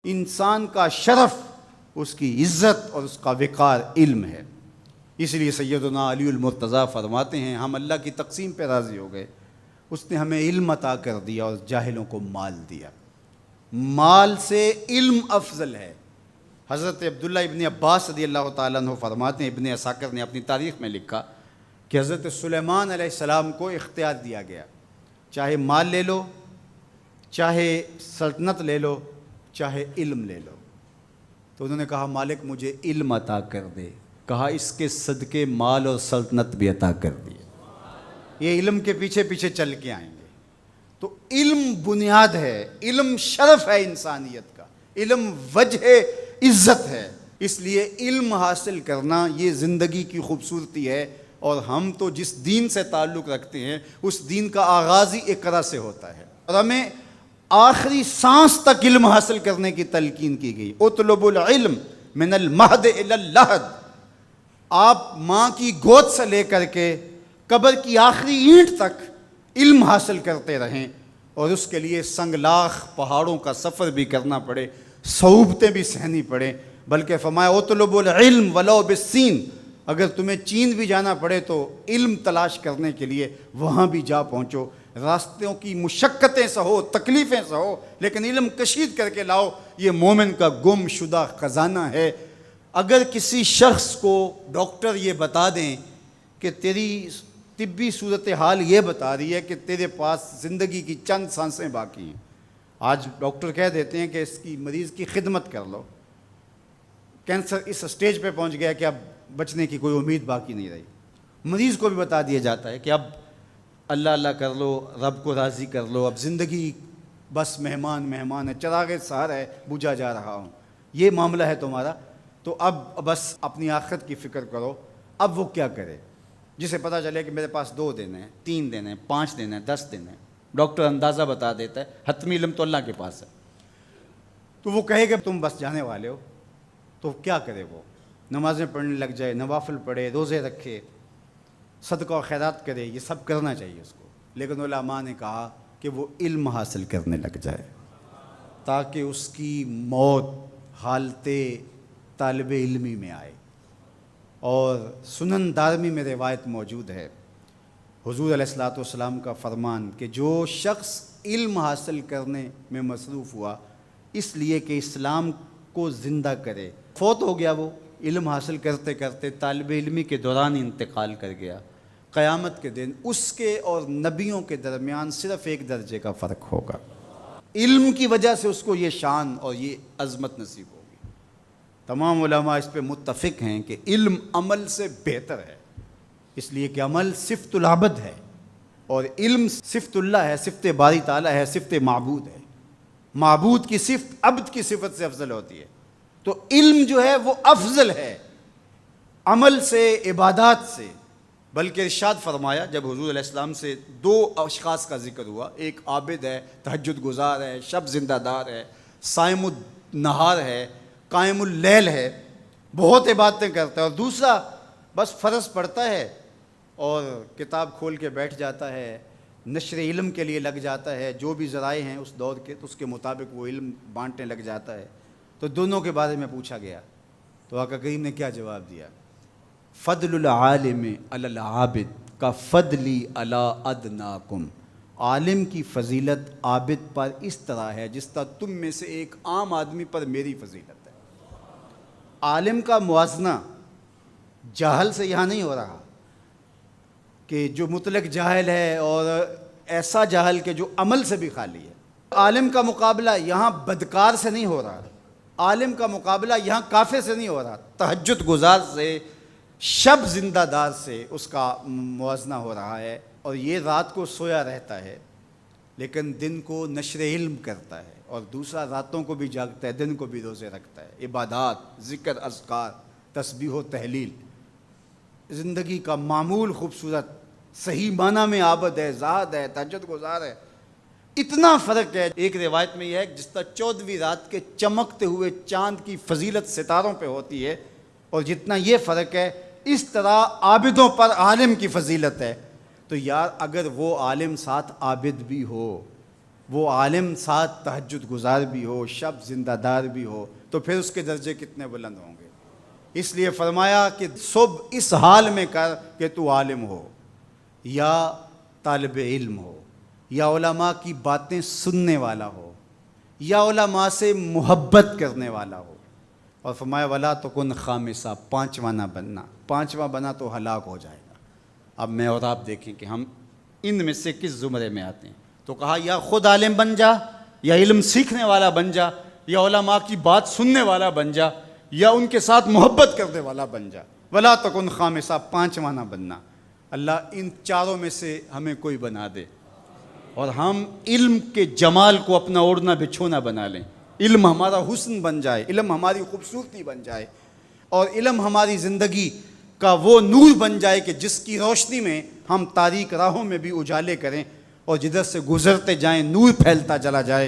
انسان کا شرف، اس کی عزت اور اس کا وقار علم ہے۔ اس لیے سیدنا علی المرتضیٰ فرماتے ہیں ہم اللہ کی تقسیم پہ راضی ہو گئے، اس نے ہمیں علم عطا کر دیا اور جاہلوں کو مال دیا۔ مال سے علم افضل ہے۔ حضرت عبداللہ ابن عباس رضی اللہ تعالیٰ عنہ فرماتے ہیں، ابن عساکر نے اپنی تاریخ میں لکھا کہ حضرت سلیمان علیہ السلام کو اختیار دیا گیا، چاہے مال لے لو، چاہے سلطنت لے لو، چاہے علم لے لو۔ تو انہوں نے کہا مالک مجھے علم عطا کر دے، کہا اس کے صدقے مال اور سلطنت بھی عطا کر دیے۔ یہ علم کے پیچھے پیچھے چل کے آئیں گے۔ تو علم بنیاد ہے، علم شرف ہے انسانیت کا، علم وجہ عزت ہے۔ اس لیے علم حاصل کرنا یہ زندگی کی خوبصورتی ہے، اور ہم تو جس دین سے تعلق رکھتے ہیں اس دین کا آغاز ہی اقرا سے ہوتا ہے، اور ہمیں آخری سانس تک علم حاصل کرنے کی تلقین کی گئی۔ اطلب العلم من المہد الی اللحد، آپ ماں کی گود سے لے کر کے قبر کی آخری اینٹ تک علم حاصل کرتے رہیں، اور اس کے لیے سنگلاخ پہاڑوں کا سفر بھی کرنا پڑے، صعوبتیں بھی سہنی پڑیں۔ بلکہ فرمایا اطلب العلم ولو بالسین، اگر تمہیں چین بھی جانا پڑے تو علم تلاش کرنے کے لیے وہاں بھی جا پہنچو، راستوں کی مشقتیں سہو، تکلیفیں سہو، لیکن علم کشید کر کے لاؤ۔ یہ مومن کا گم شدہ خزانہ ہے۔ اگر کسی شخص کو ڈاکٹر یہ بتا دیں کہ تیری طبی صورتحال یہ بتا رہی ہے کہ تیرے پاس زندگی کی چند سانسیں باقی ہیں، آج ڈاکٹر کہہ دیتے ہیں کہ اس کی مریض کی خدمت کر لو، کینسر اس سٹیج پہ پہنچ گیا کہ اب بچنے کی کوئی امید باقی نہیں رہی، مریض کو بھی بتا دیا جاتا ہے کہ اب اللہ اللہ کر لو، رب کو راضی کر لو، اب زندگی بس مہمان ہے، چراغ سحر ہے، بجھا جا رہا ہوں، یہ معاملہ ہے تمہارا، تو اب بس اپنی آخرت کی فکر کرو۔ اب وہ کیا کرے؟ جسے پتہ چلے کہ میرے پاس 2 دن ہیں، 3 دن ہیں، 5 دن ہیں، 10 دن ہیں، ڈاکٹر اندازہ بتا دیتا ہے، حتمی علم تو اللہ کے پاس ہے، تو وہ کہے کہ تم بس جانے والے ہو، تو کیا کرے؟ وہ نمازیں پڑھنے لگ جائے، نوافل پڑھے، روزے رکھے، صدقہ و خیرات کرے، یہ سب کرنا چاہیے اس کو، لیکن علماء نے کہا کہ وہ علم حاصل کرنے لگ جائے تاکہ اس کی موت حالت طالب علمی میں آئے۔ اور سنن دارمی میں روایت موجود ہے، حضور علیہ الصلوۃ والسلام کا فرمان کہ جو شخص علم حاصل کرنے میں مصروف ہوا اس لیے کہ اسلام کو زندہ کرے، فوت ہو گیا، وہ علم حاصل کرتے کرتے طالب علمی کے دوران انتقال کر گیا، قیامت کے دن اس کے اور نبیوں کے درمیان صرف 1 درجے کا فرق ہوگا۔ علم کی وجہ سے اس کو یہ شان اور یہ عظمت نصیب ہوگی۔ تمام علماء اس پہ متفق ہیں کہ علم عمل سے بہتر ہے، اس لیے کہ عمل صفت العبد ہے اور علم صفت اللہ ہے، صفت باری تعالیٰ ہے، صفت معبود ہے۔ معبود کی صفت عبد کی صفت سے افضل ہوتی ہے، تو علم جو ہے وہ افضل ہے عمل سے، عبادات سے۔ بلکہ ارشاد فرمایا جب حضور علیہ السلام سے 2 اشخاص کا ذکر ہوا، ایک عابد ہے، تہجد گزار ہے، شب زندہ دار ہے، صائم النہار ہے، قائم اللیل ہے، بہت عبادتیں کرتا ہے، اور دوسرا بس فرض پڑھتا ہے اور کتاب کھول کے بیٹھ جاتا ہے، نشر علم کے لیے لگ جاتا ہے، جو بھی ذرائع ہیں اس دور کے تو اس کے مطابق وہ علم بانٹنے لگ جاتا ہے۔ تو دونوں کے بارے میں پوچھا گیا تو آقا کریم نے کیا جواب دیا؟ فضل العالم علی العابد کا فضلی علی ادناکم، عالم کی فضیلت عابد پر اس طرح ہے جس طرح تم میں سے ایک عام آدمی پر میری فضیلت ہے۔ عالم کا موازنہ جاہل سے یہاں نہیں ہو رہا کہ جو مطلق جاہل ہے اور ایسا جاہل کہ جو عمل سے بھی خالی ہے۔ عالم کا مقابلہ یہاں بدکار سے نہیں ہو رہا، عالم کا مقابلہ یہاں کافر سے نہیں ہو رہا، تہجد گزار سے، شب زندہ دار سے اس کا موازنہ ہو رہا ہے، اور یہ رات کو سویا رہتا ہے لیکن دن کو نشر علم کرتا ہے، اور دوسرا راتوں کو بھی جاگتا ہے، دن کو بھی روزے رکھتا ہے، عبادات، ذکر، اذکار، تسبیح و تحلیل، زندگی کا معمول خوبصورت، صحیح معنی میں عابد ہے، زاہد ہے، تہجد گزار ہے۔ اتنا فرق ہے، ایک روایت میں یہ ہے جس طرح 14ویں رات کے چمکتے ہوئے چاند کی فضیلت ستاروں پہ ہوتی ہے، اور جتنا یہ فرق ہے اس طرح عابدوں پر عالم کی فضیلت ہے۔ تو یار اگر وہ عالم ساتھ عابد بھی ہو وہ عالم ساتھ تہجد گزار بھی ہو، شب زندہ دار بھی ہو، تو پھر اس کے درجے کتنے بلند ہوں گے۔ اس لیے فرمایا کہ صبح اس حال میں کر کہ تو عالم ہو یا طالب علم ہو یا علماء کی باتیں سننے والا ہو یا علماء سے محبت کرنے والا ہو۔ اور فرمایا ولا تکن خامسہ، پانچواں نہ بننا، پانچواں بنا تو ہلاک ہو جائے گا۔ اب میں اور آپ دیکھیں کہ ہم ان میں سے کس زمرے میں آتے ہیں۔ تو کہا یا خود عالم بن جا، یا علم سیکھنے والا بن جا، یا علماء کی بات سننے والا بن جا، یا ان کے ساتھ محبت کرنے والا بن جا۔ ولا تکن خامسہ، پانچواں نہ بننا۔ اللہ ان چاروں میں سے ہمیں کوئی بنا دے، اور ہم علم کے جمال کو اپنا اوڑھنا بچھونا بنا لیں۔ علم ہمارا حسن بن جائے، علم ہماری خوبصورتی بن جائے، اور علم ہماری زندگی کا وہ نور بن جائے کہ جس کی روشنی میں ہم تاریک راہوں میں بھی اجالے کریں، اور جدھر سے گزرتے جائیں نور پھیلتا چلا جائے۔